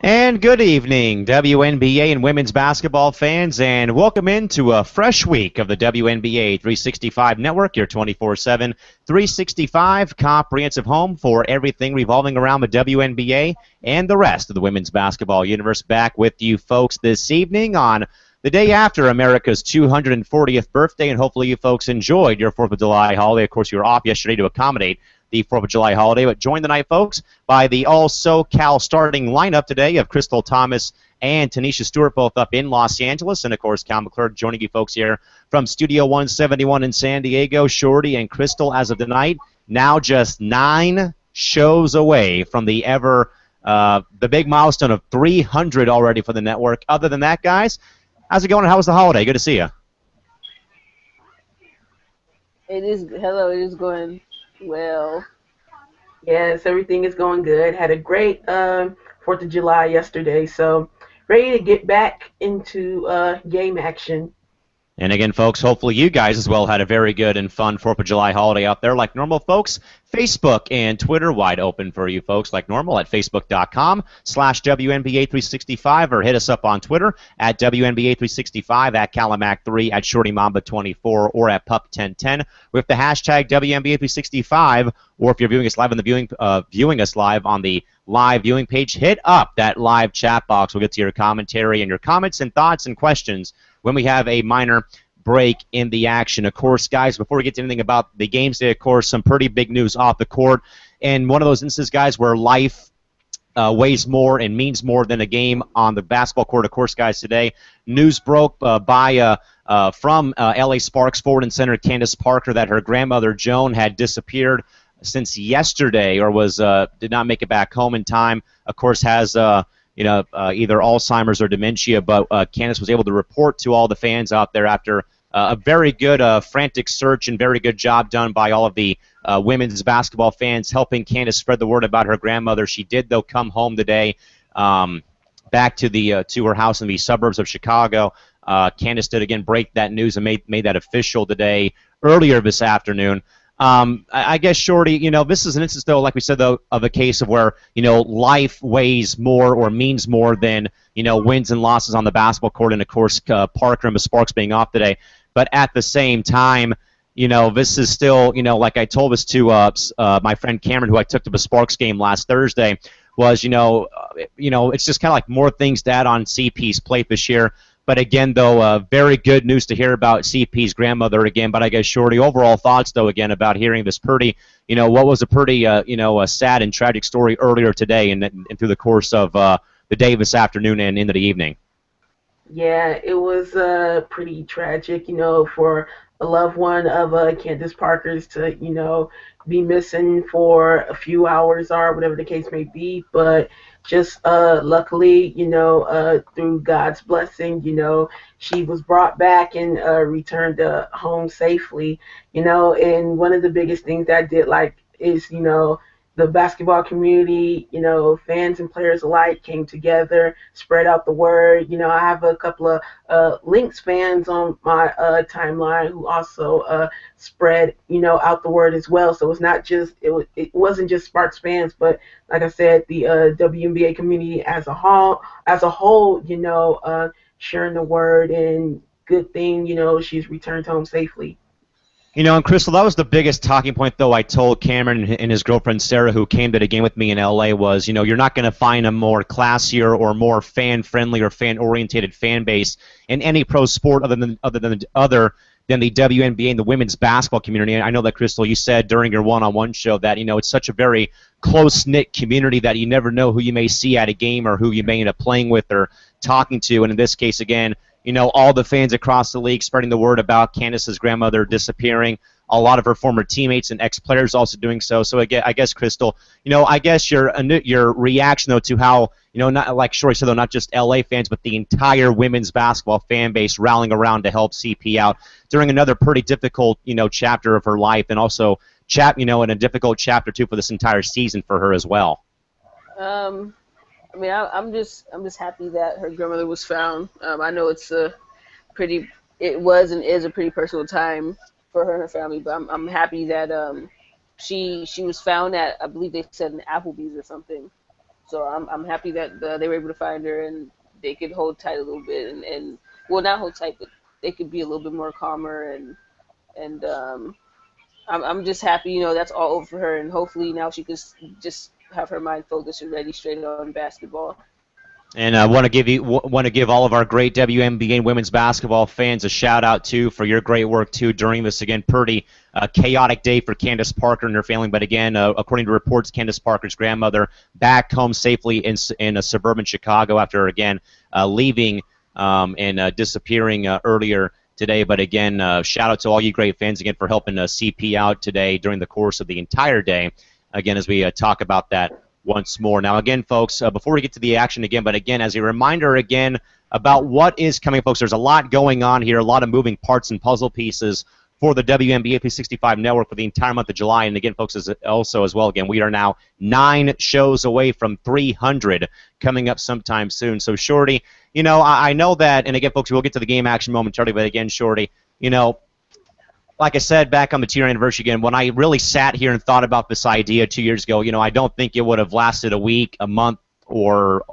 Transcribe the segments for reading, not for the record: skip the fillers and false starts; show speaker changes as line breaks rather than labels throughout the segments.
And good evening, WNBA and women's basketball fans, and welcome into a fresh week of the WNBA 365 Network, your 24/7 365 comprehensive home for everything revolving around the WNBA and the rest of the women's basketball universe. Back with you folks this evening on the day after America's 240th birthday, and hopefully you folks enjoyed your 4th of July holiday. Of course, you were off yesterday to accommodate the 4th of July holiday, but joined tonight, folks, by the all SoCal starting lineup today of Crystal Thomas and Tanisha Stewart, both up in Los Angeles, and, of course, Cal McClure joining you folks here from Studio 171 in San Diego. Shorty and Crystal, as of tonight, now just 9 shows away from the big milestone of 300 already for the network. Other than that, guys, how's it going? How was the holiday? Good to see you.
Hello, it is going well.
Yes, everything is going good. Had a great 4th of July yesterday, so ready to get back into game action.
And again, folks, hopefully you guys as well had a very good and fun 4th of July holiday out there like normal, folks. Facebook and Twitter wide open for you folks like normal at facebook.com/WNBA365 or hit us up on Twitter at WNBA365, at Calimac3, at ShortyMamba24, or at Pup1010 with the hashtag WNBA365. Or if you're viewing us live on the viewing us live on the live viewing page, hit up that live chat box. We'll get to your commentary and your comments and thoughts and questions when we have a minor break in the action. Of course, guys, before we get to anything about the games today, of course, some pretty big news off the court. And one of those instances, guys, where life weighs more and means more than a game on the basketball court. Of course, guys, today news broke from LA Sparks forward and center Candace Parker that her grandmother Joan had disappeared since yesterday, or did not make it back home in time. Of course, has either Alzheimer's or dementia, but Candace was able to report to all the fans out there after a very good frantic search and very good job done by all of the women's basketball fans helping Candace spread the word about her grandmother. She did, though, come home today back to her house in the suburbs of Chicago. Candace did, again, break that news and made that official today, earlier this afternoon. I guess, Shorty, this is an instance, though, like we said, though, of a case of where, life weighs more or means more than, wins and losses on the basketball court, and, of course, Parker and the Sparks being off today. But at the same time, this is still, like I told this to my friend Cameron, who I took to the Sparks game last Thursday, was, it's just kind of like more things to add on CP's plate this year. But again, though, very good news to hear about CP's grandmother again. But I guess, Shorty, overall thoughts, though, again, about hearing this pretty, what was a pretty, a sad and tragic story earlier today and through the course of the day this afternoon and into the evening.
Yeah, it was pretty tragic, for a loved one of Candace Parker's to, be missing for a few hours or whatever the case may be. But just luckily, through God's blessing, she was brought back and returned home safely, and one of the biggest things that I did like is, the basketball community, fans and players alike came together, spread out the word. I have a couple of Lynx fans on my timeline who also spread, out the word as well. So it's not just it wasn't just Sparks fans, but like I said, the WNBA community as a whole, sharing the word, and good thing, she's returned home safely.
And Crystal, that was the biggest talking point, though, I told Cameron and his girlfriend Sarah, who came to the game with me in LA, was, you're not going to find a more classier or more fan-friendly or fan-orientated fan base in any pro sport other than the WNBA and the women's basketball community. And I know that, Crystal, you said during your one-on-one show that, it's such a very close-knit community that you never know who you may see at a game or who you may end up playing with or talking to. And in this case, again, all the fans across the league spreading the word about Candace's grandmother disappearing. A lot of her former teammates and ex-players also doing so. So again, I guess, Crystal, I guess your reaction, though, to how, not like Shorty said, though, not just LA fans, but the entire women's basketball fan base rallying around to help CP out during another pretty difficult, chapter of her life, and also in a difficult chapter too for this entire season for her as well.
I mean, I'm just happy that her grandmother was found. I know it was and is a pretty personal time for her and her family, but I'm happy that she was found at, I believe they said, an Applebee's or something. So I'm happy that they were able to find her and they could hold tight a little bit and well, not hold tight, but they could be a little bit more calmer and I'm just happy, that's all over for her, and hopefully now she can just have her mind focused and ready straight on basketball.
And I want to give all of our great WNBA women's basketball fans a shout out too for your great work too during this again pretty chaotic day for Candace Parker and her family. But again, according to reports, Candace Parker's grandmother back home safely in suburban Chicago after again leaving and disappearing earlier today. But again, shout out to all you great fans again for helping CP out today during the course of the entire day. Again, as we talk about that once more. Now, again, folks, before we get to the action again, but again, as a reminder again about what is coming, folks, there's a lot going on here, a lot of moving parts and puzzle pieces for the WNBA 365 network for the entire month of July. And again, folks, as well, again, we are now 9 shows away from 300 coming up sometime soon. So, Shorty, I know that, and again, folks, we'll get to the game action momentarily, but again, Shorty, like I said back on the 2-year anniversary again, when I really sat here and thought about this idea 2 years ago, I don't think it would have lasted a week, a month, or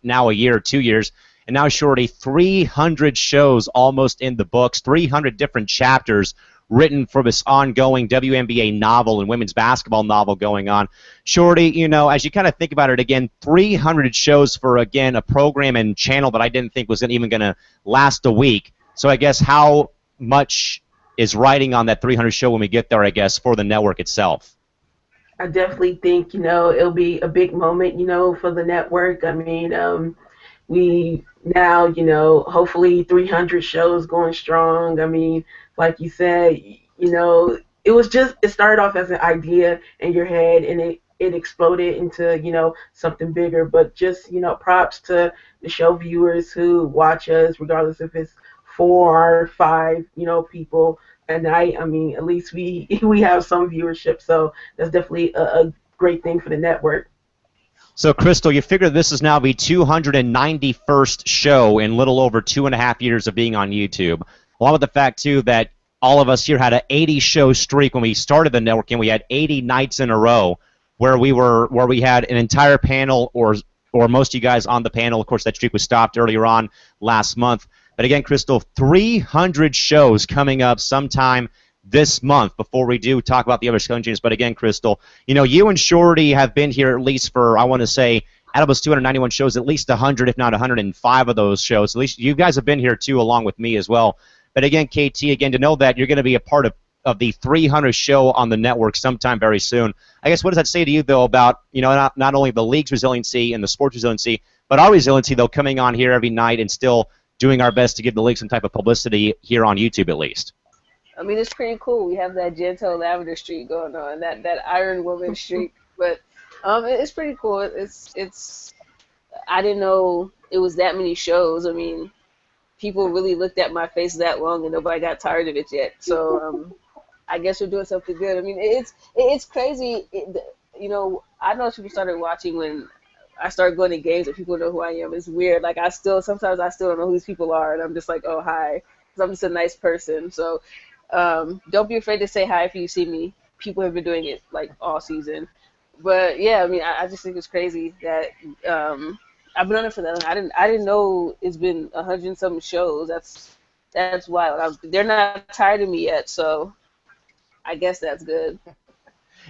now a year or 2 years. And now, Shorty, 300 shows almost in the books, 300 different chapters written for this ongoing WNBA novel and women's basketball novel going on. Shorty, as you kind of think about it again, 300 shows for, again, a program and channel that I didn't think was even going to last a week. So I guess how much is riding on that 300 show when we get there, I guess, for the network itself?
I definitely think, it'll be a big moment, for the network. I mean, we now, hopefully 300 shows going strong. I mean, like you said, it started off as an idea in your head and it exploded into, something bigger. But just, props to the show viewers who watch us, regardless if it's 4 or 5, people a night. I mean, at least we have some viewership, so that's definitely a great thing for the network.
So, Crystal, you figure this is now the 291st show in little over 2.5 years of being on YouTube, along with the fact, too, that all of us here had an 80-show streak when we started the network, and we had 80 nights in a row where we had an entire panel or most of you guys on the panel. Of course, that streak was stopped earlier on last month. But again, Crystal, 300 shows coming up sometime this month before we do talk about the other countries. But again, Crystal, you and Shorty have been here at least for, I want to say, out of those 291 shows, at least 100, if not 105 of those shows. At least you guys have been here, too, along with me as well. But again, KT, again, to know that you're going to be a part of the 300 show on the network sometime very soon. I guess what does that say to you, though, about, not only the league's resiliency and the sports resiliency, but our resiliency, though, coming on here every night and still doing our best to give the league some type of publicity here on YouTube at least?
I mean, it's pretty cool. We have that Gentle Lavender streak going on, that Iron Woman streak. But it's pretty cool. It's I didn't know it was that many shows. I mean, people really looked at my face that long and nobody got tired of it yet. So I guess we're doing something good. I mean, it's crazy. I know people started watching when I started going to games and people know who I am. It's weird. Like, sometimes I still don't know who these people are, and I'm just like, oh, hi. Because I'm just a nice person. So don't be afraid to say hi if you see me. People have been doing it, like, all season. But, yeah, I mean, I just think it's crazy that I've been on it for that long. I didn't know it's been 100-something shows. That's wild. They're not tired of me yet, so I guess that's good.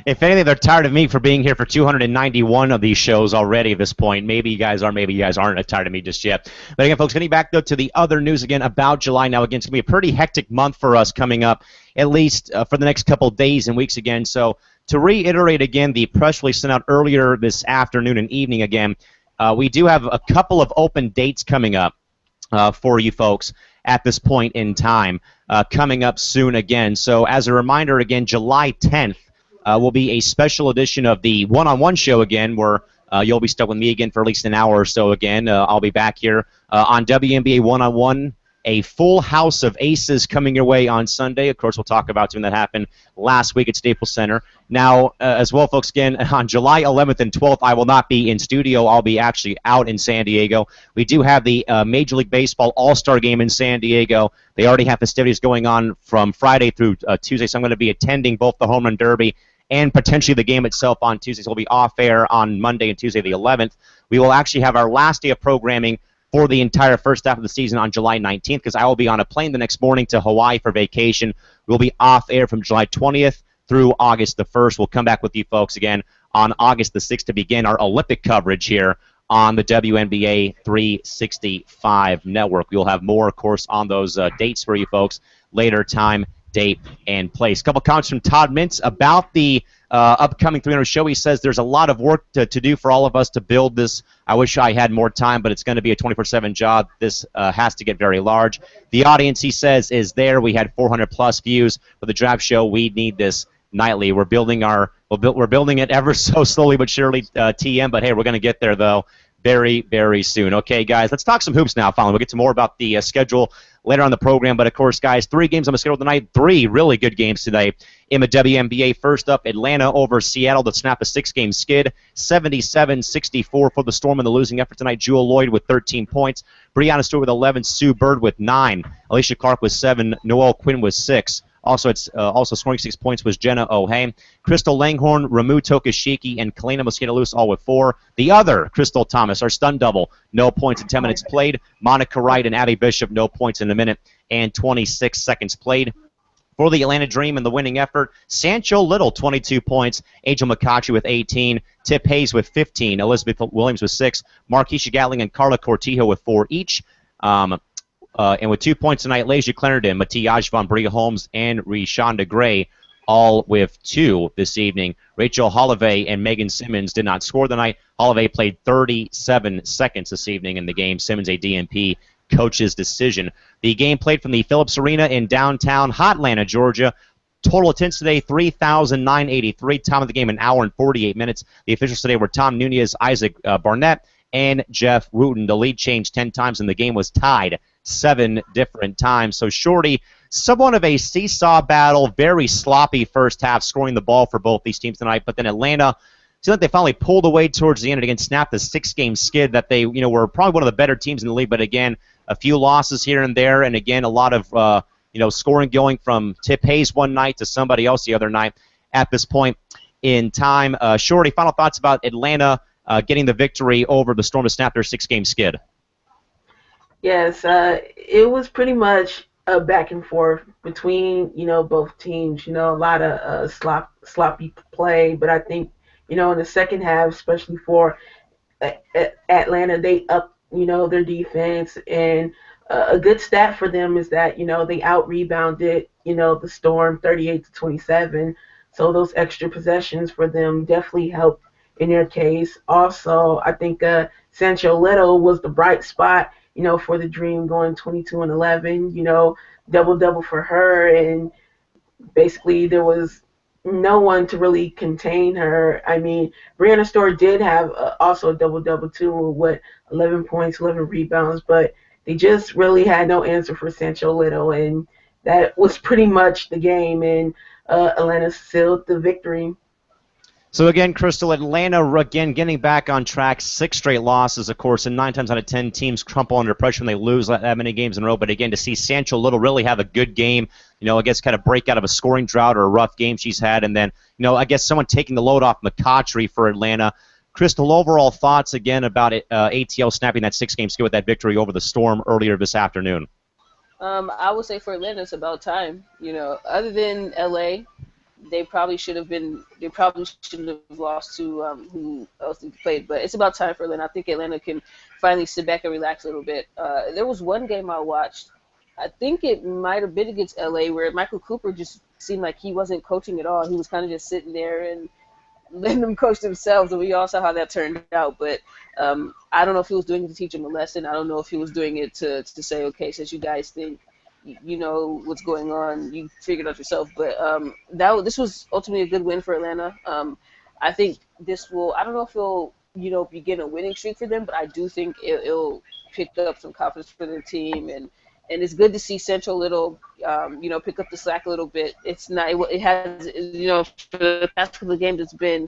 If anything, they're tired of me for being here for 291 of these shows already at this point. Maybe you guys are, maybe you guys aren't tired of me just yet. But again, folks, getting back, though, to the other news again about July now. Again, it's going to be a pretty hectic month for us coming up, at least for the next couple days and weeks again. So to reiterate again, the press release sent out earlier this afternoon and evening again, we do have a couple of open dates coming up for you folks at this point in time, coming up soon again. So as a reminder again, July 10th, will be a special edition of the one-on-one show again, where you'll be stuck with me again for at least an hour or so again. I'll be back here on WNBA one-on-one, a full house of aces coming your way on Sunday. Of course, we'll talk about something that happened last week at Staples Center. Now, as well, folks, again, on July 11th and 12th, I will not be in studio. I'll be actually out in San Diego. We do have the Major League Baseball All-Star Game in San Diego. They already have festivities going on from Friday through Tuesday, so I'm going to be attending both the Home Run Derby and potentially the game itself on Tuesday. So we'll be off air on Monday and Tuesday the 11th. We will actually have our last day of programming for the entire first half of the season on July 19th, because I will be on a plane the next morning to Hawaii for vacation. We'll be off air from July 20th through August the 1st. We'll come back with you folks again on August the 6th to begin our Olympic coverage here on the WNBA 365 network. We'll have more, of course, on those dates for you folks later, time, date, and place. A couple comments from Todd Mintz about the upcoming 300 show. He says there's a lot of work to do for all of us to build this. I wish I had more time, but it's going to be a 24/7 job. This has to get very large. The audience, he says, is there. We had 400+ views for the draft show. We need this nightly. We're building it ever so slowly but surely, TM, but hey, we're going to get there, though, very, very soon. Okay, guys, let's talk some hoops now. Finally, we'll get to more about the schedule later on the program, but of course, guys, 3 games on the schedule tonight, 3 really good games today in the WNBA. First up, Atlanta over Seattle to snap a 6-game skid, 77-64 for the Storm in the losing effort tonight. Jewel Lloyd with 13 points, Breanna Stewart with 11, Sue Bird with 9, Alicia Clark with 7, Noelle Quinn with 6. Also scoring 6 points was Jenna O'Hain. Crystal Langhorn, Ramu Tokashiki, and Kalena Mosquito-Lewis all with 4. The other, Crystal Thomas, our stun double, no points in 10 minutes played. Monica Wright and Abby Bishop, no points in a minute and 26 seconds played. For the Atlanta Dream in the winning effort, Sancho Little, 22 points, Angel McCautry with 18, Tip Hayes with 15, Elizabeth Williams with 6, Markeisha Gatling and Carla Cortijo with 4 each. And with 2 points tonight, Leja Clarendon, Mathias Von Bria Holmes, and Reshonda Gray, all with 2 this evening. Rachel Holloway and Megan Simmons did not score tonight. Holloway played 37 seconds this evening in the game. Simmons, a DNP coach's decision. The game played from the Phillips Arena in downtown Hotlanta, Georgia. Total attendance today, 3,983. Time of the game, 1 hour and 48 minutes. The officials today were Tom Nunez, Isaac Barnett, and Jeff Wooten. The lead changed 10 times, and the game was tied 7 different times. So, Shorty, somewhat of a seesaw battle, very sloppy first half, scoring the ball for both these teams tonight. But then Atlanta, seemed like they finally pulled away towards the end and again snapped the 6-game skid that they, were probably one of the better teams in the league. But again, a few losses here and there, and again, a lot of scoring going from Tip Hayes one night to somebody else the other night at this point in time. Shorty, final thoughts about Atlanta getting the victory over the Storm to snap their 6-game skid.
Yes, it was pretty much a back and forth between, both teams. A lot of sloppy play, but I think, in the second half, especially for Atlanta, they upped, their defense, and a good stat for them is that, they out-rebounded, the Storm 38-27, so those extra possessions for them definitely helped in their case. Also, I think Sancho Little was the bright spot, for the Dream, going 22-11, double-double for her, and basically there was no one to really contain her. I mean, Breanna Stewart did have also a double-double too, with 11 points, 11 rebounds, but they just really had no answer for Sancho Little, and that was pretty much the game, and Atlanta sealed the victory.
So again, Crystal, Atlanta again getting back on track. 6 straight losses, of course, and 9 times out of 10 teams crumple under pressure when they lose that many games in a row. But again, to see Sancho Little really have a good game, I guess kind of break out of a scoring drought or a rough game she's had, and then I guess someone taking the load off McCautry for Atlanta. Crystal, overall thoughts again about ATL snapping that 6-game skid with that victory over the Storm earlier this afternoon.
I would say for Atlanta, it's about time. Other than LA. They probably should have lost to who else they played, but it's about time for Atlanta. I think Atlanta can finally sit back and relax a little bit. There was one game I watched, I think it might have been against LA, where Michael Cooper just seemed like he wasn't coaching at all. He was kind of just sitting there and letting them coach themselves, and we all saw how that turned out. But I don't know if he was doing it to teach them a lesson. I don't know if he was doing it to say, okay, since you guys think you know what's going on, you figured out yourself. But this was ultimately a good win for Atlanta. I think this will, I don't know if it'll, begin a winning streak for them, but I do think it'll pick up some confidence for their team, and it's good to see Central Little, pick up the slack a little bit. It's not, it has, for the past couple of games, it's been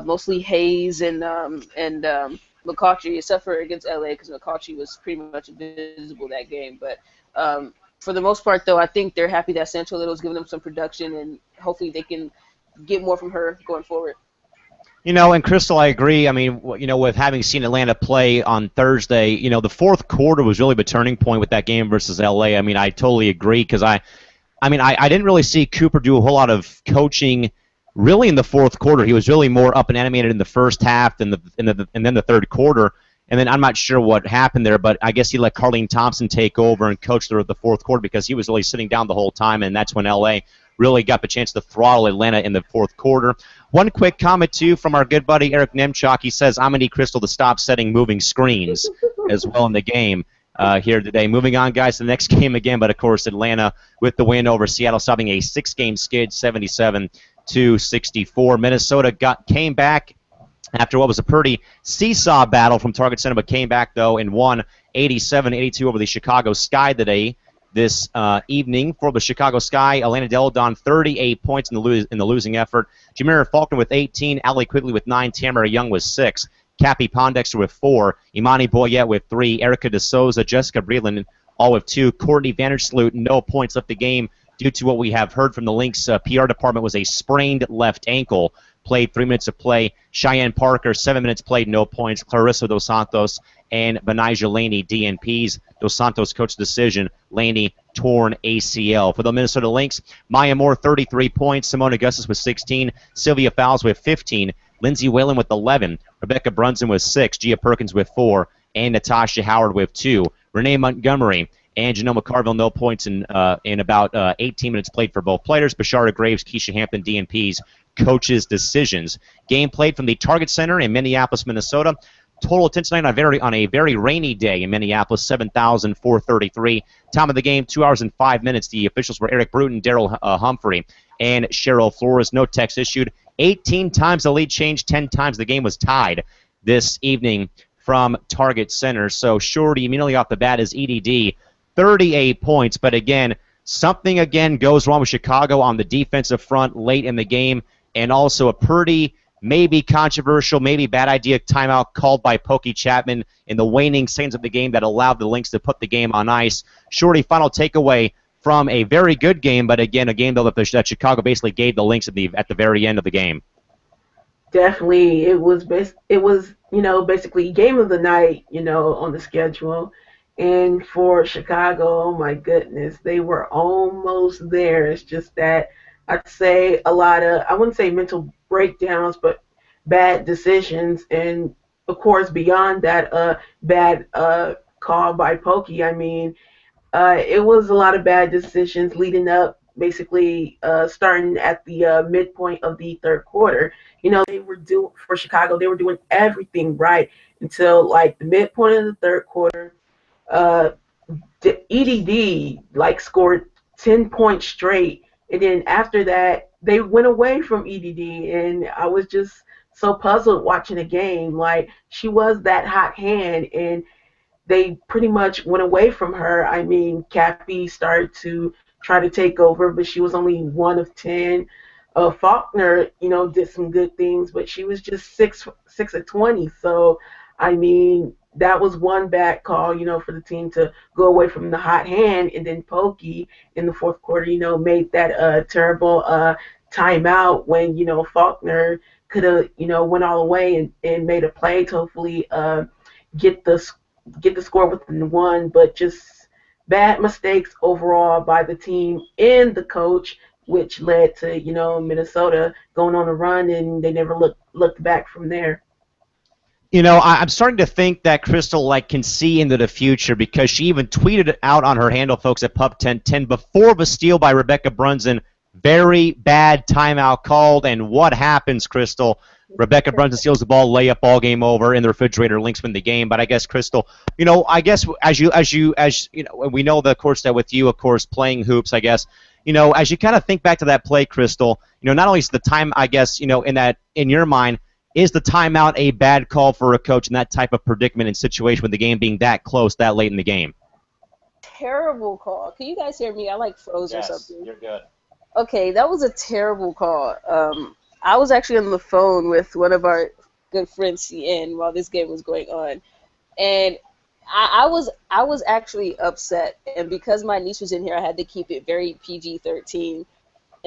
mostly Hayes and McCautry, except for against LA, because McCautry was pretty much invisible that game. But for the most part, though, I think they're happy that Central Little is giving them some production, and hopefully they can get more from her going forward.
And Crystal, I agree. I mean, with having seen Atlanta play on Thursday, the fourth quarter was really the turning point with that game versus LA. I mean, I totally agree because I didn't really see Cooper do a whole lot of coaching really in the fourth quarter. He was really more up and animated in the first half and then the third quarter. And then I'm not sure what happened there, but I guess he let Carlene Thompson take over and coach the fourth quarter because he was really sitting down the whole time, and that's when LA really got the chance to throttle Atlanta in the fourth quarter. One quick comment, too, from our good buddy Eric Nemchok. He says, I'm going to need Crystal to stop setting moving screens as well in the game here today. Moving on, guys, to the next game again, but, of course, Atlanta with the win over Seattle, stopping a six-game skid, 77-64. Minnesota came back after what was a pretty seesaw battle from Target Center, but came back, though, and won 87-82 over the Chicago Sky today. This evening for the Chicago Sky, Elena Del Don, 38 points in the losing effort. Jamira Faulkner with 18, Allie Quigley with 9, Tamara Young with 6, Cappy Pondexter with 4, Imani Boyette with 3, Erica De Souza, Jessica Breland all with 2, Courtney Vandersloot, no points left the game due to what we have heard from the Lynx PR department was a sprained left ankle. Played 3 minutes of play. Cheyenne Parker, 7 minutes played, no points. Clarissa Dos Santos and Benijah Laney, DNPs. Dos Santos coach decision. Laney, torn ACL. For the Minnesota Lynx, Maya Moore, 33 points. Simone Augustus with 16. Sylvia Fowles with 15. Lindsay Whalen with 11. Rebecca Brunson with 6. Gia Perkins with 4. And Natasha Howard with 2. Renee Montgomery and Janoma Carville, no points in about 18 minutes played for both players. Bashara Graves, Keisha Hampton, DNPs, coaches' decisions. Game played from the Target Center in Minneapolis, Minnesota. Total attendance tonight on a very rainy day in Minneapolis, 7,433. Time of the game, 2 hours and 5 minutes. The officials were Eric Bruton, Daryl Humphrey, and Cheryl Flores. No text issued. 18 times the lead changed, 10 times the game was tied this evening from Target Center. So Shorty immediately off the bat is EDD, 38 points. But again, something again goes wrong with Chicago on the defensive front late in the game, and also a pretty maybe controversial, maybe bad idea timeout called by Pokey Chapman in the waning seconds of the game that allowed the Lynx to put the game on ice. Shorty, final takeaway from a very good game, but again, a game though that Chicago basically gave the Lynx at the very end of the game.
Definitely, it was basically game of the night, on the schedule. And for Chicago, oh my goodness, they were almost there. It's just that I'd say a lot of, I wouldn't say mental breakdowns, but bad decisions. And of course, beyond that, bad call by Pokey. I mean, it was a lot of bad decisions leading up, basically starting at the midpoint of the third quarter. They were for Chicago, they were doing everything right until like the midpoint of the third quarter. The EDD scored 10 points straight, and then after that they went away from EDD, and I was just so puzzled watching the game. Like, she was that hot hand, and they pretty much went away from her. I mean, Cappy started to try to take over, but she was only 1 of 10. Faulkner, did some good things, but she was just 6 of 20. So, I mean, that was one bad call, for the team to go away from the hot hand. And then Pokey in the fourth quarter, made that terrible timeout when, Faulkner could have, went all the way and made a play to hopefully get the score within one. But just bad mistakes overall by the team and the coach, which led to, Minnesota going on a run, and they never looked back from there.
I'm starting to think that Crystal can see into the future, because she even tweeted it out on her handle, folks, at Pup1010 before the steal by Rebecca Brunson. Very bad timeout called, and what happens, Crystal? Rebecca Brunson steals the ball, layup, ball game over, in the refrigerator. Lynx win the game. But I guess, Crystal, I guess as you we know, of course, that with you, of course, playing hoops, I guess, as you kind of think back to that play, Crystal, not only is the time, I guess, in your mind, is the timeout a bad call for a coach in that type of predicament and situation with the game being that close, that late in the game?
Terrible call. Can you guys hear me? I froze or something.
You're good.
Okay, that was a terrible call. I was actually on the phone with one of our good friends, CN, while this game was going on, and I was actually upset. And because my niece was in here, I had to keep it very PG-13.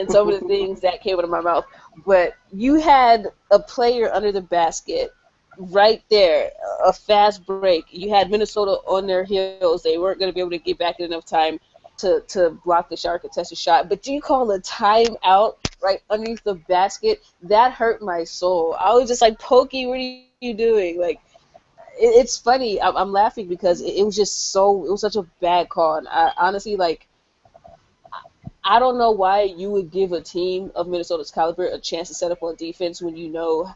and some of the things that came out of my mouth. But you had a player under the basket right there, a fast break. You had Minnesota on their heels. They weren't going to be able to get back in enough time to block the shot or contest a shot. But you call a timeout right underneath the basket. That hurt my soul. I was just like, Pokey, what are you doing? Like, it's funny. I'm laughing because it was just so, it was such a bad call. And I honestly, like, I don't know why you would give a team of Minnesota's caliber a chance to set up on defense when you know,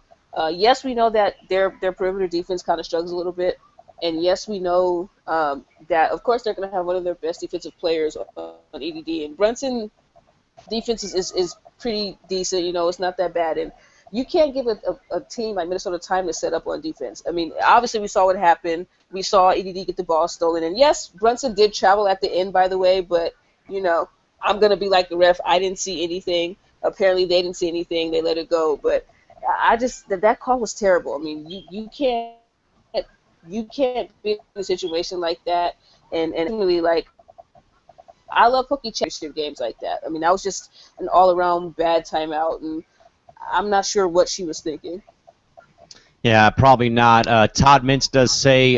yes, we know that their perimeter defense kind of struggles a little bit, and yes, we know that of course they're going to have one of their best defensive players on EDD, and Brunson defense is pretty decent. You know, it's not that bad, and you can't give a team like Minnesota time to set up on defense. I mean, obviously we saw what happened. We saw EDD get the ball stolen, and yes, Brunson did travel at the end, by the way, but you know, I'm gonna be like the ref. I didn't see anything. Apparently, they didn't see anything. They let it go. But I just that call was terrible. I mean, you can't be in a situation like that and really like. I love Pookie championship games like that. I mean, that was just an all-around bad timeout, and I'm not sure what she was thinking.
Yeah, probably not. Todd Mintz does say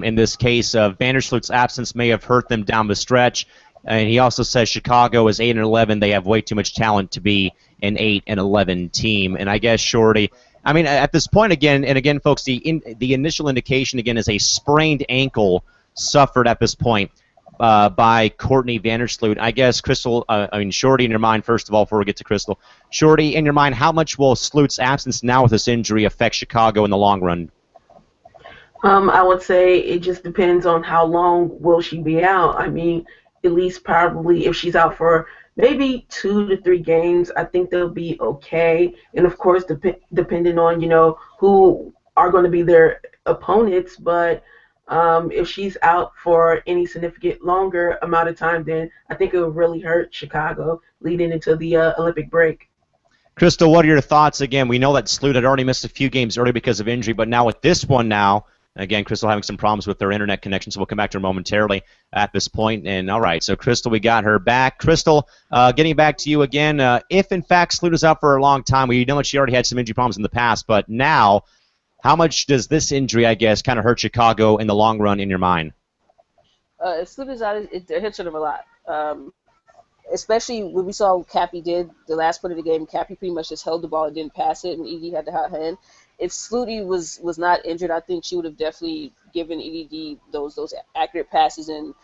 in this case, Vandersloot's absence may have hurt them down the stretch. And he also says Chicago is 8-11. They have way too much talent to be an 8-11 team. And I guess Shorty, I mean, at this point again, and again, folks, the initial indication again is a sprained ankle suffered at this point by Courtney Vandersloot. I guess Crystal, I mean Shorty, in your mind, first of all, before we get to Crystal, Shorty, in your mind, how much will Sloot's absence now with this injury affect Chicago in the long run?
I would say it just depends on how long will she be out. I mean, at least probably if she's out for maybe 2 to 3 games, I think they'll be okay. And of course, depending on who are going to be their opponents. But if she's out for any significant longer amount of time, then I think it will really hurt Chicago leading into the Olympic break.
Crystal, what are your thoughts? Again, we know that Sloot had already missed a few games early because of injury, but now with this one now. Again, Crystal having some problems with their internet connection, so we'll come back to her momentarily at this point. And all right, so Crystal, we got her back. Crystal, getting back to you again, if in fact Sloot is out for a long time, we know that she already had some injury problems in the past, but now, how much does this injury, I guess, kind of hurt Chicago in the long run in your mind?
If Sloot is out, it hits them a lot. Especially when we saw what Cappy did the last part of the game. Cappy pretty much just held the ball and didn't pass it, and Edie had the hot hand. If Sluty was not injured, I think she would have definitely given EDD those accurate passes, and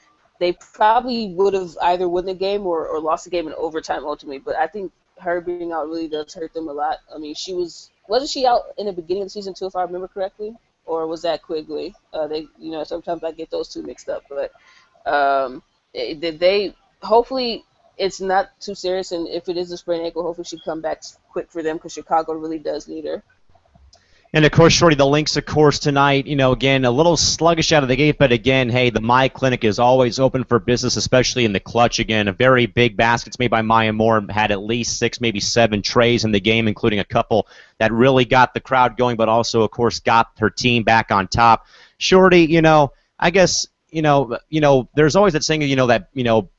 they probably would have either won the game or lost the game in overtime ultimately. But I think her being out really does hurt them a lot. I mean, wasn't she out in the beginning of the season too, if I remember correctly, or was that Quigley? Sometimes I get those two mixed up, but they hopefully it's not too serious, and if it is a sprained ankle, hopefully she come back quick for them because Chicago really does need her.
And, of course, Shorty, the Lynx, of course, tonight, again, a little sluggish out of the gate, but, again, hey, the My Clinic is always open for business, especially in the clutch. Again, a very big baskets made by Maya Moore, had at least 6, maybe 7 trays in the game, including a couple that really got the crowd going, but also, of course, got her team back on top. Shorty, I guess, there's always that saying, that,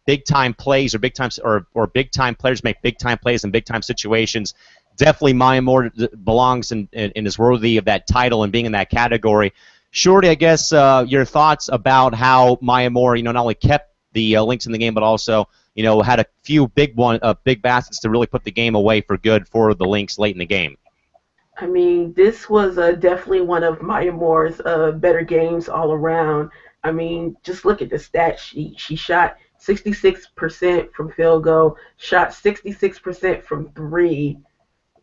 big-time plays or big-time players make big-time plays in big-time situations. Definitely Maya Moore belongs and is worthy of that title and being in that category. Shorty, I guess your thoughts about how Maya Moore, not only kept the Lynx in the game, but also, had a few big baskets to really put the game away for good for the Lynx late in the game.
I mean, this was definitely one of Maya Moore's better games all around. I mean, just look at the stat sheet. She shot 66% from field goal, shot 66% from 3.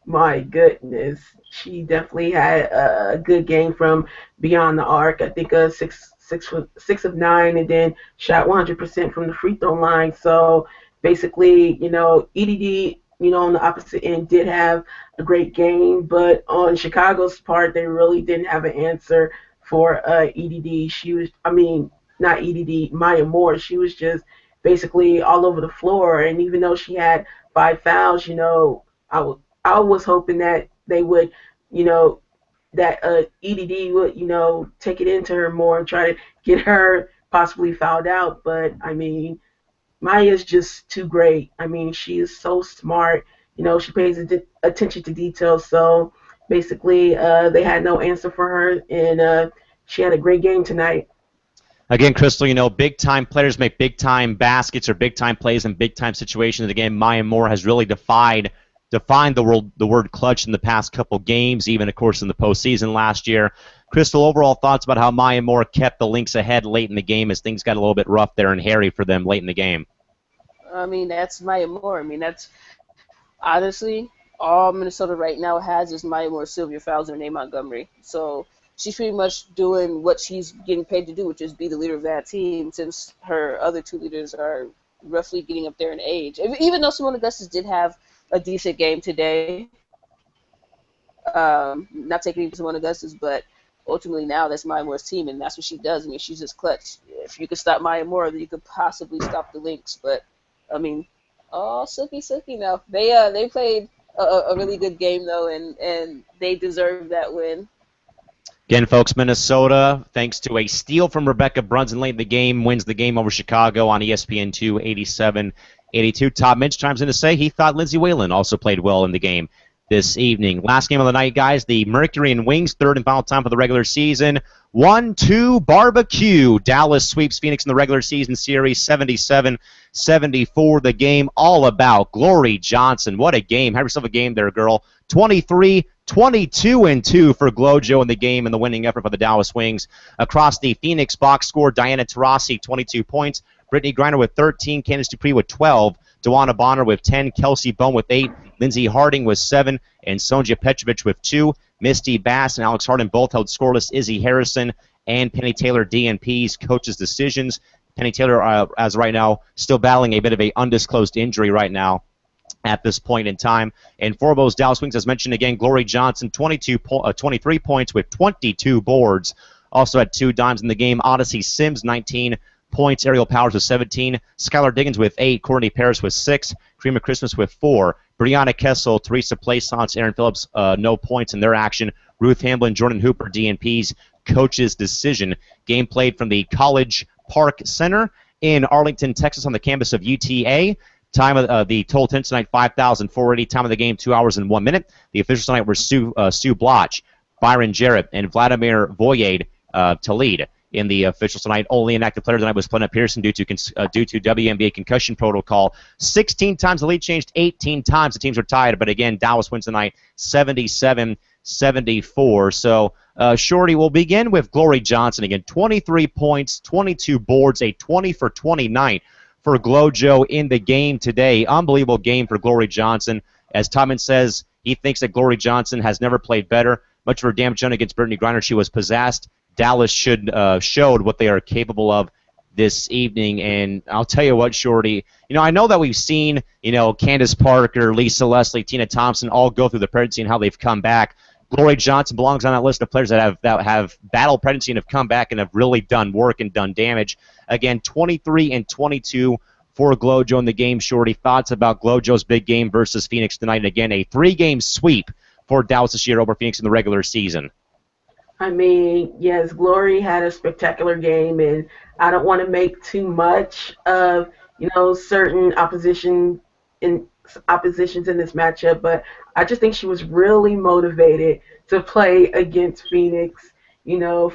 My goodness, she definitely had a good game from beyond the arc. I think 6 of 9, and then shot 100% from the free throw line. So basically, EDD, on the opposite end did have a great game, but on Chicago's part, they really didn't have an answer for EDD. Not EDD, Maya Moore. She was just basically all over the floor, and even though she had 5 fouls, I was hoping that they would, that EDD would, take it into her more and try to get her possibly fouled out. But, I mean, Maya's just too great. I mean, she is so smart. She pays attention to details. So basically, they had no answer for her, and she had a great game tonight.
Again, Crystal, big-time players make big-time baskets or big-time plays in big-time situations. Again, Maya Moore has really defined the word clutch in the past couple games, even, of course, in the postseason last year. Crystal, overall thoughts about how Maya Moore kept the Lynx ahead late in the game as things got a little bit rough there and hairy for them late in the game?
I mean, that's Maya Moore. I mean, that's honestly all Minnesota right now has is Maya Moore, Sylvia Fowles, and Nate Montgomery. So she's pretty much doing what she's getting paid to do, which is be the leader of that team, since her other two leaders are roughly getting up there in age. Even though Simone Augustus did have a decent game today, not taking anything from Simone Augustus, but ultimately now that's Maya Moore's team, and that's what she does. I mean, she's just clutch. If you could stop Maya Moore, then you could possibly stop the Lynx. But I mean, oh, Silky now. They played a really good game though, and they deserve that win.
Again, folks, Minnesota, thanks to a steal from Rebecca Brunson late in the game, wins the game over Chicago on ESPN2, 87-82. Todd Minch chimes in to say he thought Lindsay Whalen also played well in the game this evening. Last game of the night, guys, the Mercury and Wings, third and final time for the regular season. 1-2 barbecue. Dallas sweeps Phoenix in the regular season series, 77-74. The game all about Glory Johnson. What a game. Have yourself a game there, girl. 22-2 for Glojo in the game and the winning effort for the Dallas Wings. Across the Phoenix box score, Diana Taurasi, 22 points. Brittany Griner with 13, Candice Dupree with 12, Dewana Bonner with 10, Kelsey Bone with 8, Lindsey Harding with 7, and Sonja Petrovic with 2. Misty Bass and Alex Harden both held scoreless. Izzy Harrison and Penny Taylor DNP's coaches' decisions. Penny Taylor, as right now, still battling a bit of an undisclosed injury right now at this point in time. And for those Dallas Wings, as mentioned again, Glory Johnson, 23 points with 22 boards. Also had 2 dimes in the game. Odyssey Sims, 19 points. Ariel Powers with 17. Skylar Diggins with 8. Courtney Paris with 6. Cream of Christmas with 4. Brianna Kessel, Teresa Plaisance, Aaron Phillips, no points in their action. Ruth Hamblin, Jordan Hooper, DNP's coach's decision. Game played from the College Park Center in Arlington, Texas on the campus of UTA. Time of the total attendance tonight, 5,480. Time of the game, 2 hours and 1 minute. The officials tonight were Sue Bloch, Byron Jarrett, and Vladimir Voyade to lead. In the officials tonight, only an active player tonight was Plena Pearson due to WNBA concussion protocol. 16 times the lead changed, 18 times the teams were tied. But again, Dallas wins tonight, 77-74. So, Shorty, we'll begin with Glory Johnson again. 23 points, 22 boards, a 20-for-20 night for Glojo in the game today. Unbelievable game for Glory Johnson. As Tubman says, he thinks that Glory Johnson has never played better. Much of her damage done against Brittany Griner, she was possessed. Dallas showed what they are capable of this evening, and I'll tell you what, Shorty, I know that we've seen, Candace Parker, Lisa Leslie, Tina Thompson all go through the pregnancy and how they've come back. Glory Johnson belongs on that list of players that have battled pregnancy and have come back and have really done work and done damage. Again, 23-22 for Glojo in the game, Shorty. Thoughts about Glojo's big game versus Phoenix tonight? And again, a 3-game sweep for Dallas this year over Phoenix in the regular season.
I mean, yes, Glory had a spectacular game, and I don't want to make too much of, certain oppositions in this matchup, but I just think she was really motivated to play against Phoenix,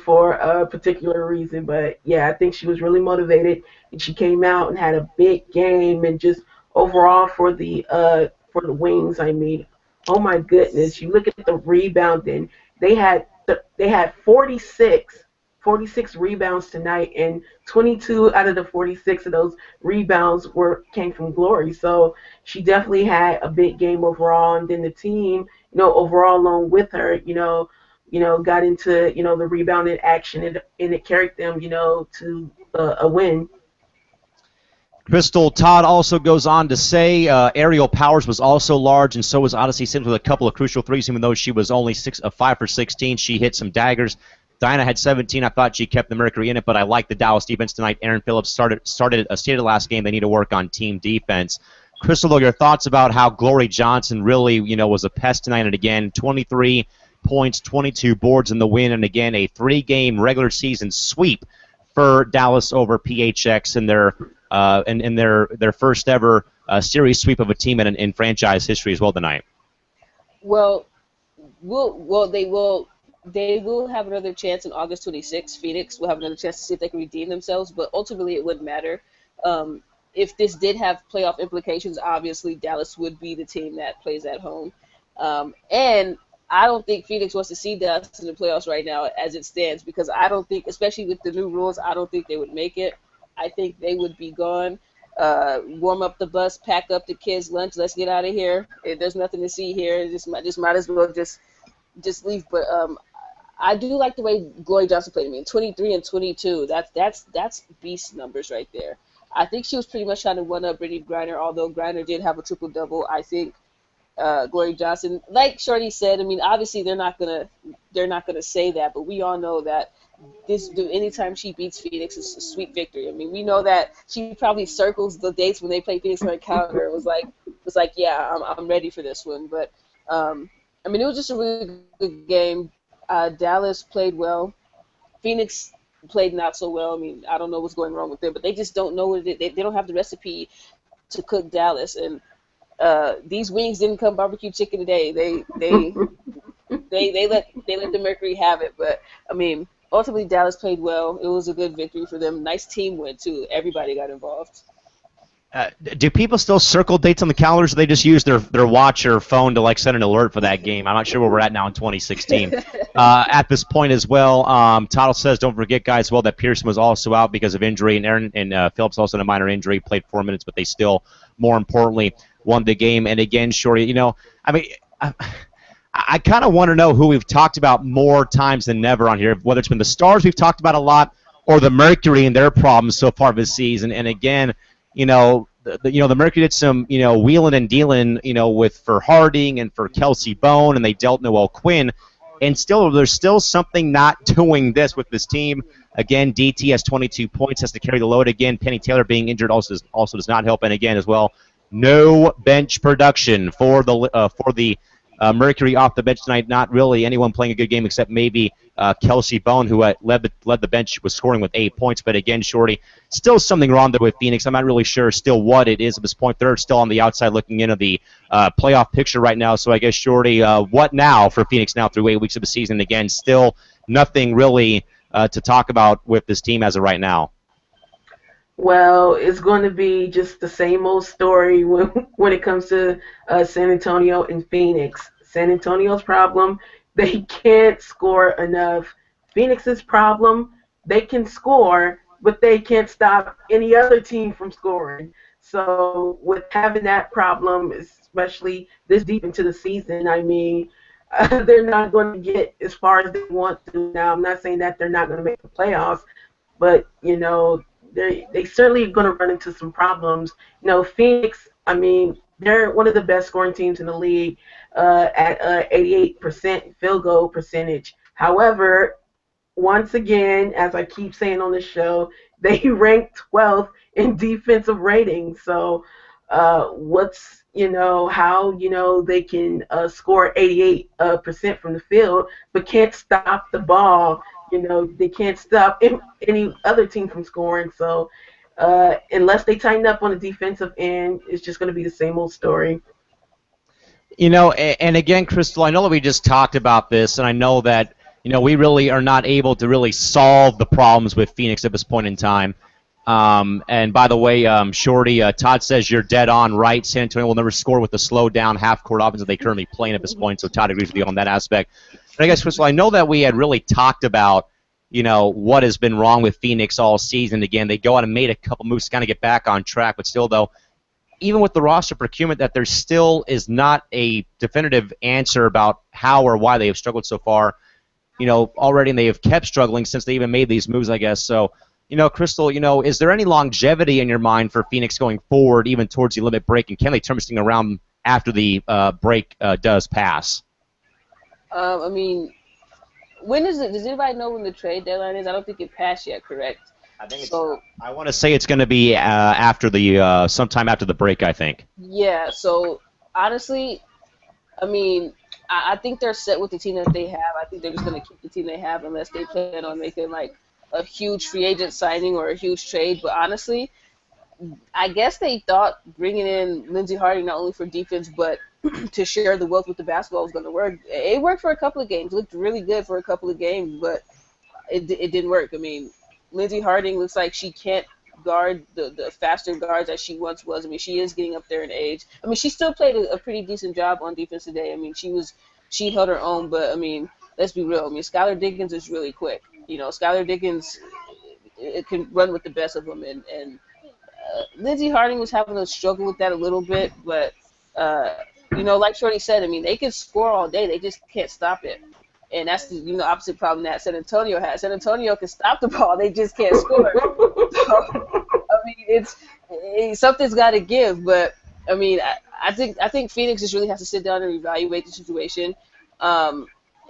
for a particular reason. But yeah, I think she was really motivated, and she came out and had a big game, and just overall for the Wings, I mean, oh my goodness, you look at the rebounding, they had 46 rebounds tonight, and 22 out of the 46 of those rebounds came from Glory. So she definitely had a big game overall, and then the team, overall along with her, got into, the rebounding action, and it carried them, to a win.
Crystal, Todd also goes on to say Ariel Powers was also large, and so was Odyssey Sims with a couple of crucial threes, even though she was only 5 for 16. She hit some daggers. Diana had 17. I thought she kept the Mercury in it, but I like the Dallas defense tonight. Aaron Phillips stated last game they need to work on team defense. Crystal, your thoughts about how Glory Johnson really, was a pest tonight, and again, 23 points, 22 boards in the win, and again, a 3-game regular season sweep for Dallas over PHX in their in their first ever series sweep of a team in franchise history as well tonight.
Well, they will have another chance on August 26th. Phoenix will have another chance to see if they can redeem themselves, but ultimately it wouldn't matter. Um, if this did have playoff implications, obviously Dallas would be the team that plays at home. And I don't think Phoenix wants to see Dallas in the playoffs right now as it stands, because I don't think, especially with the new rules, I don't think they would make it. I think they would be gone. Warm up the bus, pack up the kids' lunch. Let's get out of here. There's nothing to see here. Just might as well just leave. But I do like the way Glory Johnson played. I mean, 23 and 22. That's beast numbers right there. I think she was pretty much trying to one up Brittany Griner, although Griner did have a triple double. I think Glory Johnson, like Shorty said, I mean, obviously they're not gonna say that, but we all know that anytime she beats Phoenix, it's a sweet victory. I mean, we know that she probably circles the dates when they play Phoenix on her calendar. It was like, yeah, I'm ready for this one. But I mean, it was just a really good game. Dallas played well. Phoenix played not so well. I mean, I don't know what's going wrong with them, but they just don't know what they don't have the recipe to cook Dallas. And these wings didn't come barbecue chicken today. They let the Mercury have it. But I mean, ultimately Dallas played well. It was a good victory for them. Nice team win too. Everybody got involved.
Do people still circle dates on the calendars, or they just use their watch or phone to like send an alert for that game? I'm not sure where we're at now in 2016. At this point as well, Tuttle says, don't forget, guys, well, that Pearson was also out because of injury, and Aaron and Phillips also had a minor injury, played 4 minutes, but they still, more importantly, won the game. And again, Shorty, I mean, I kind of want to know who we've talked about more times than never on here, whether it's been the Stars we've talked about a lot or the Mercury and their problems so far this season. And again, the Mercury did some, wheeling and dealing, for Harding and for Kelsey Bone, and they dealt Noel Quinn. And still, there's still something not doing this with this team. Again, DT has 22 points, has to carry the load again. Penny Taylor being injured also does not help. And again, as well, no bench production for the Mercury off the bench tonight. Not really anyone playing a good game except maybe Kelsey Bone, who led the bench, was scoring with 8 points. But again, Shorty, still something wrong there with Phoenix. I'm not really sure still what it is at this point. They're still on the outside looking into the playoff picture right now. So I guess, Shorty, what now for Phoenix now through 8 weeks of the season? Again, still nothing really to talk about with this team as of right now.
Well, it's going to be just the same old story when it comes to San Antonio and Phoenix. San Antonio's problem, they can't score enough. Phoenix's problem, they can score, but they can't stop any other team from scoring. So with having that problem, especially this deep into the season, I mean, they're not going to get as far as they want to. Now, I'm not saying that they're not going to make the playoffs, but, they certainly are going to run into some problems. Phoenix, I mean, they're one of the best scoring teams in the league at 88% field goal percentage. However, once again, as I keep saying on the show, they rank 12th in defensive rating. So how they can score 88% from the field, but can't stop the ball. They can't stop any other team from scoring. So unless they tighten up on the defensive end, it's just going to be the same old story.
And again, Crystal, I know that we just talked about this, and I know that, we really are not able to really solve the problems with Phoenix at this point in time. And by the way, Shorty, Todd says you're dead on right. San Antonio will never score with the slowed down half-court offense that they currently play at this point, so Todd agrees with you on that aspect. But I guess, Crystal, I know that we had really talked about, what has been wrong with Phoenix all season. Again, they go out and made a couple moves to kind of get back on track, but still, though, even with the roster procurement, that there still is not a definitive answer about how or why they have struggled so far, already, and they have kept struggling since they even made these moves, I guess. So, Crystal, is there any longevity in your mind for Phoenix going forward, even towards the limit break, and can they turn this thing around after the break does pass?
I mean, when is it? Does anybody know when the trade deadline is? I don't think it passed yet, correct?
I think I want to say it's going to be after the sometime after the break, I think.
Yeah. So honestly, I mean, I think they're set with the team that they have. I think they're just going to keep the team they have unless they plan on making like a huge free agent signing or a huge trade. But honestly, I guess they thought bringing in Lindsey Harding not only for defense but to share the wealth with the basketball was going to work. It worked for a couple of games. It looked really good for a couple of games, but it didn't work. I mean, Lindsey Harding looks like she can't guard the faster guards as she once was. I mean, she is getting up there in age. I mean, she still played a pretty decent job on defense today. I mean, she held her own, but I mean, let's be real. I mean, Skylar Diggins is really quick. You know, Skylar Diggins it can run with the best of them, and Lindsey Harding was having to struggle with that a little bit, but you know, like Shorty said, I mean, they can score all day, they just can't stop it, and that's the opposite problem that San Antonio has. San Antonio can stop the ball, they just can't score. So, I mean, something's got to give, but I mean, I think Phoenix just really has to sit down and evaluate the situation.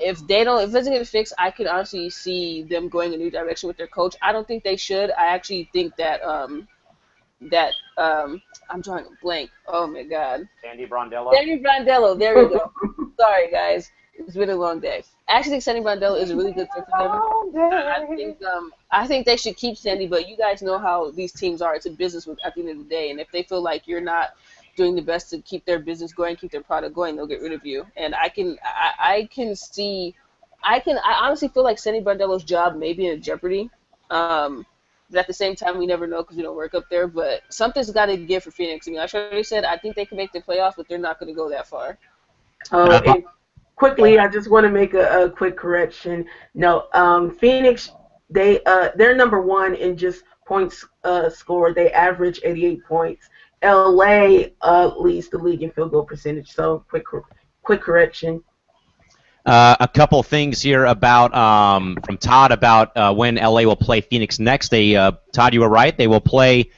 If it doesn't get fixed, I could honestly see them going a new direction with their coach. I don't think they should. I actually think that I'm drawing a blank. Oh my God.
Sandy Brondello.
Sandy Brondello. There we go. Sorry guys, it's been a long day. I actually think Sandy Brondello is a really good fit for them. I think they should keep Sandy, but you guys know how these teams are. It's a business at the end of the day, and if they feel like you're not doing the best to keep their business going, keep their product going, they'll get rid of you. And I honestly feel like Sandy Brondello's job may be in jeopardy. But at the same time, we never know because we don't work up there. But something's got to give for Phoenix. I mean, like I already said, I think they can make the playoffs, but they're not going to go that far.
And quickly, I just want to make a quick correction. No, Phoenix, they're number one in just points scored. They average 88 points. LA leads the league in field goal percentage. So quick correction.
A couple things here about from Todd about when LA will play Phoenix next. Todd, you were right. They will play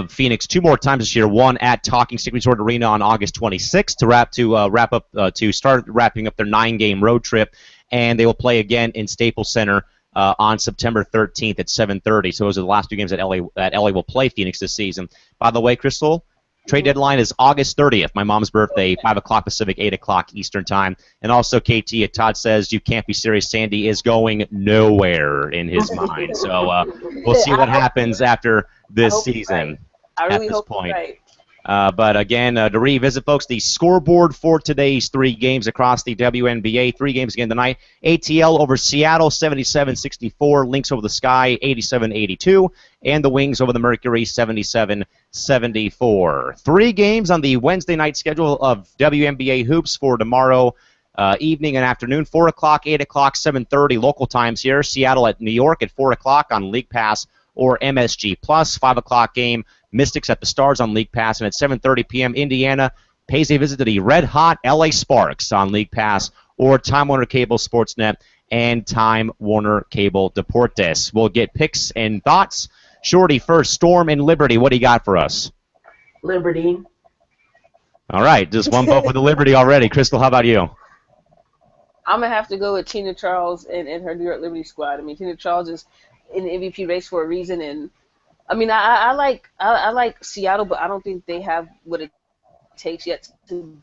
Phoenix 2 more times this year. One at Talking Stick Resort Arena on August 26th to start wrapping up their 9-game road trip, and they will play again in Staples Center on September 13th at 7:30. So those are the last 2 games that LA will play Phoenix this season. By the way, Crystal, trade deadline is August 30th, my mom's birthday, 5 o'clock Pacific, 8 o'clock Eastern Time. And also, KT, Todd says, you can't be serious. Sandy is going nowhere in his mind. So we'll see what happens after this season
right. I really
at this
hope
point.
Right.
But again, to revisit, folks, the scoreboard for today's 3 games across the WNBA. 3 games again tonight. ATL over Seattle, 77-64. Lynx over the Sky, 87-82. And the Wings over the Mercury, 77-74. 3 games on the Wednesday night schedule of WNBA hoops for tomorrow evening and afternoon. 4 o'clock, 8 o'clock, 7:30 local times here. Seattle at New York at 4 o'clock on League Pass or MSG+. 5 o'clock game. Mystics at the Stars on League Pass, and at 7:30 p.m. Indiana pays a visit to the red-hot LA Sparks on League Pass or Time Warner Cable Sportsnet and Time Warner Cable Deportes. We'll get picks and thoughts. Shorty first, Storm and Liberty. What do you got for us?
Liberty.
All right, just one vote for the Liberty already. Crystal, how about you?
I'm going to have to go with Tina Charles and her New York Liberty squad. I mean, Tina Charles is in the MVP race for a reason, and I mean, I like Seattle, but I don't think they have what it takes yet to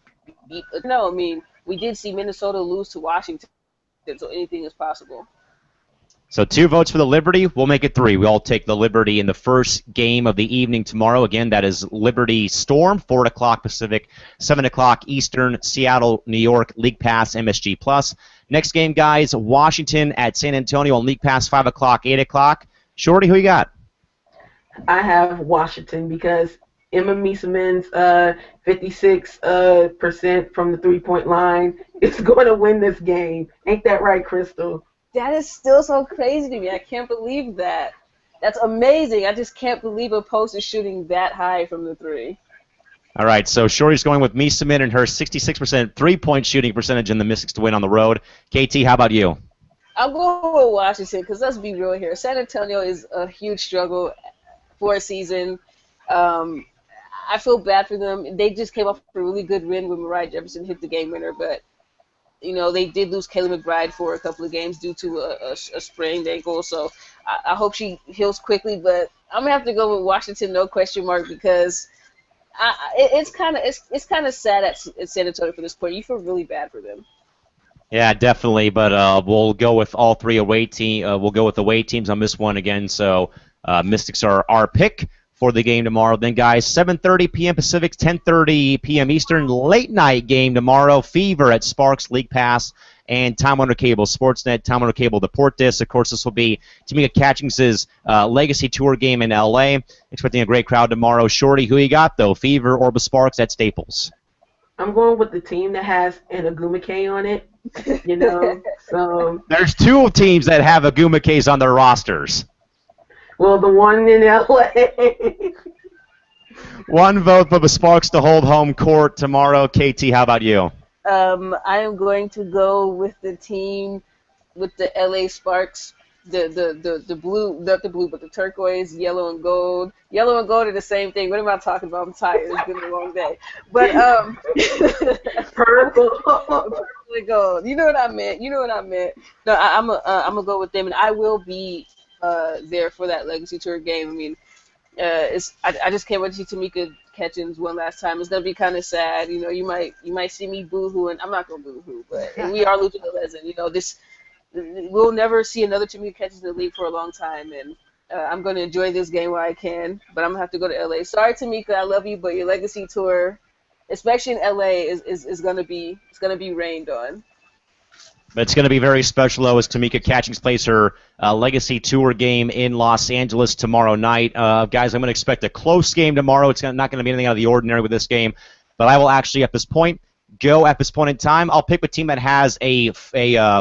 beat. No, I mean, we did see Minnesota lose to Washington, so anything is possible.
So 2 votes for the Liberty. We'll make it 3. We all take the Liberty in the first game of the evening tomorrow. Again, that is Liberty Storm, 4 o'clock Pacific, 7 o'clock Eastern, Seattle, New York, League Pass, MSG+. Next game, guys, Washington at San Antonio on League Pass, 5 o'clock, 8 o'clock. Shorty, who you got?
I have Washington because Emma Meeseman's 56% from the 3-point line is going to win this game. Ain't that right, Crystal?
That is still so crazy to me. I can't believe that. That's amazing. I just can't believe a post is shooting that high from the 3.
All right, so Shorty's going with Meeseman and her 66% 3-point shooting percentage in the Mystics to win on the road. KT, how about you?
I'll go with Washington because let's be real here. San Antonio is a huge struggle for a season. I feel bad for them. They just came off a really good win when Mariah Jefferson hit the game winner, but you know they did lose Kayla McBride for a couple of games due to a sprained ankle. So I hope she heals quickly. But I'm gonna have to go with Washington, no question mark, because it's kind of sad at San Antonio for this point. You feel really bad for them.
Yeah, definitely. But we'll go with all 3 away team. We'll go with away teams on this one again. So Mystics are our pick for the game tomorrow. Then, guys, 7:30 p.m. Pacific, 10:30 p.m. Eastern, late night game tomorrow. Fever at Sparks League Pass and Time Warner Cable Sportsnet, Time Warner Cable Deportes. Of course, this will be Tamika Catchings' Legacy Tour game in L.A. Expecting a great crowd tomorrow. Shorty, who you got, though? Fever or the Sparks at Staples?
I'm going with the team that has an Agumake on it. You know, so
There's two teams that have Agumekes on their rosters.
well, the one in LA.
One vote for the Sparks to hold home court tomorrow. KT, how about you?
I am going to go with the team with the LA Sparks, the blue, not the blue, but the turquoise, yellow and gold. Yellow and gold are the same thing. What am I talking about? I'm tired. It's been a long day. But
Purple.
purple and gold. You know what I meant. No, I'm gonna go with them, and I will be there for that Legacy Tour game. I mean, I just can't wait to see Tamika Catchings one last time. It's gonna be kind of sad. You know, you might see me boo-hoo, and I'm not gonna boo-hoo, but we are losing the legend. You know, we'll never see another Tamika Catchings in the league for a long time, and I'm gonna enjoy this game while I can. But I'm gonna have to go to LA. Sorry, Tamika, I love you, but your Legacy Tour, especially in LA, is gonna be rained on.
But it's going to be very special, though, as Tamika Catchings plays her Legacy Tour game in Los Angeles tomorrow night. Guys, I'm going to expect a close game tomorrow. It's not going to be anything out of the ordinary with this game. But I will actually, at this point in time, I'll pick a team that has a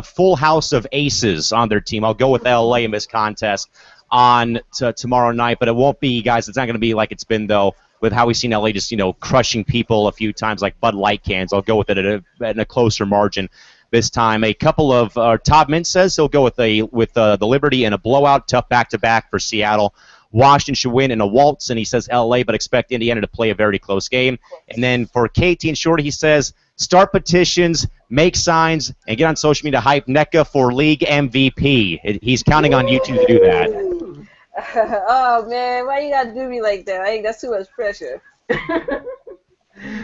full house of aces on their team. I'll go with LA in this contest on tomorrow night. But it won't be, guys, it's not going to be like it's been, though, with how we've seen LA just, crushing people a few times like Bud Light cans. I'll go with it at a closer margin this time. A couple of Todd Mintz says he'll go with the Liberty in a blowout, tough back-to-back for Seattle. Washington should win in a waltz, and he says LA, but expect Indiana to play a very close game. And then for KT and Shorty, he says start petitions, make signs, and get on social media to hype NECA for league MVP. He's counting on you two to do that.
Oh man, why you gotta do me like that? I think that's too much pressure.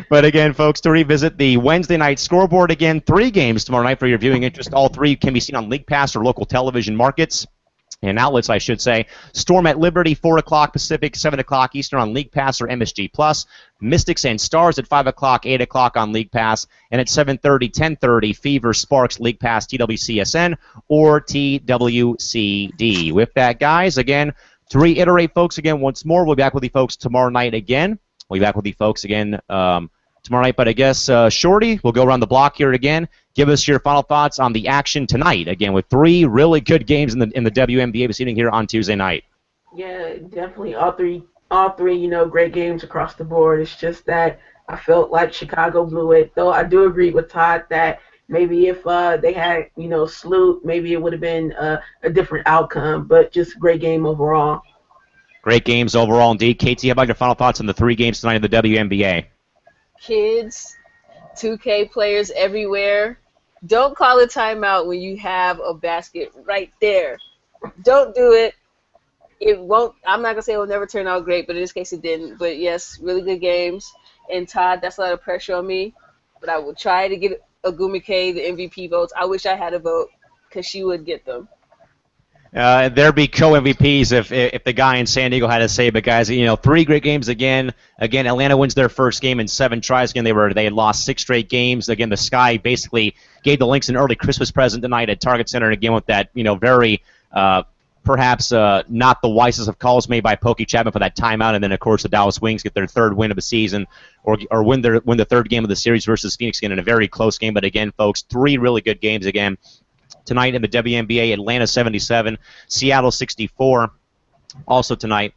But again, folks, to revisit the Wednesday night scoreboard again, 3 games tomorrow night for your viewing interest. All 3 can be seen on League Pass or local television markets and outlets, I should say. Storm at Liberty, 4 o'clock Pacific, 7 o'clock Eastern on League Pass or MSG Plus. Mystics and Stars at 5 o'clock, 8 o'clock on League Pass. And at 7:30, 10:30, Fever, Sparks, League Pass, TWCSN or TWCD. With that, guys, again, to reiterate, folks, again, once more, we'll be back with you folks tomorrow night again. We'll be back with you folks again tomorrow night. But I guess, Shorty, we'll go around the block here again. Give us your final thoughts on the action tonight, again, with 3 really good games in the WNBA this evening here on Tuesday night.
Yeah, definitely all three, great games across the board. It's just that I felt like Chicago blew it. Though I do agree with Todd that maybe if they had, Sloot, maybe it would have been a different outcome. But just great game overall.
Great games overall, indeed. KT, how about your final thoughts on the 3 games tonight in the WNBA?
Kids, 2K players everywhere, don't call a timeout when you have a basket right there. Don't do it. It won't. I'm not going to say it will never turn out great, but in this case it didn't. But, yes, really good games. And, Todd, that's a lot of pressure on me. But I will try to get Agumake the MVP votes. I wish I had a vote because she would get them.
There'd be co-MVPs if the guy in San Diego had to say, but guys, 3 great games again. Again, Atlanta wins their first game in 7 tries. Again, they had lost 6 straight games. Again, the Sky basically gave the Lynx an early Christmas present tonight at Target Center, and again with that, very perhaps not the wisest of calls made by Pokey Chapman for that timeout, and then of course the Dallas Wings get their 3rd win of the season, or win the 3rd game of the series versus Phoenix again in a very close game. But again, folks, 3 really good games again. Tonight in the WNBA, Atlanta 77, Seattle 64. Also tonight,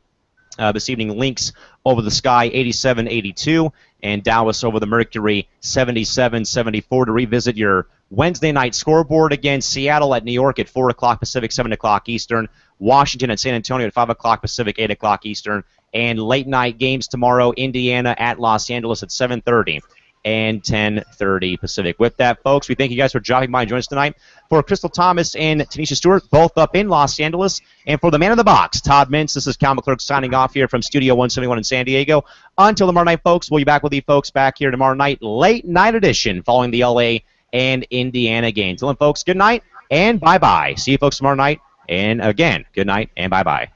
this evening, Lynx over the Sky 87-82, and Dallas over the Mercury 77-74. To revisit your Wednesday night scoreboard again, Seattle at New York at 4 o'clock Pacific, 7 o'clock Eastern. Washington at San Antonio at 5 o'clock Pacific, 8 o'clock Eastern. And late night games tomorrow, Indiana at Los Angeles at 7:30. And 10:30 Pacific. With that, folks, we thank you guys for dropping by and joining us tonight. For Crystal Thomas and Tanisha Stewart, both up in Los Angeles, and for the man in the box, Todd Mintz, this is Cal McClurk signing off here from Studio 171 in San Diego. Until tomorrow night, folks, we'll be back with you folks back here tomorrow night, late night edition, following the LA and Indiana game. Till then, folks, good night and bye-bye. See you folks tomorrow night, and again, good night and bye-bye.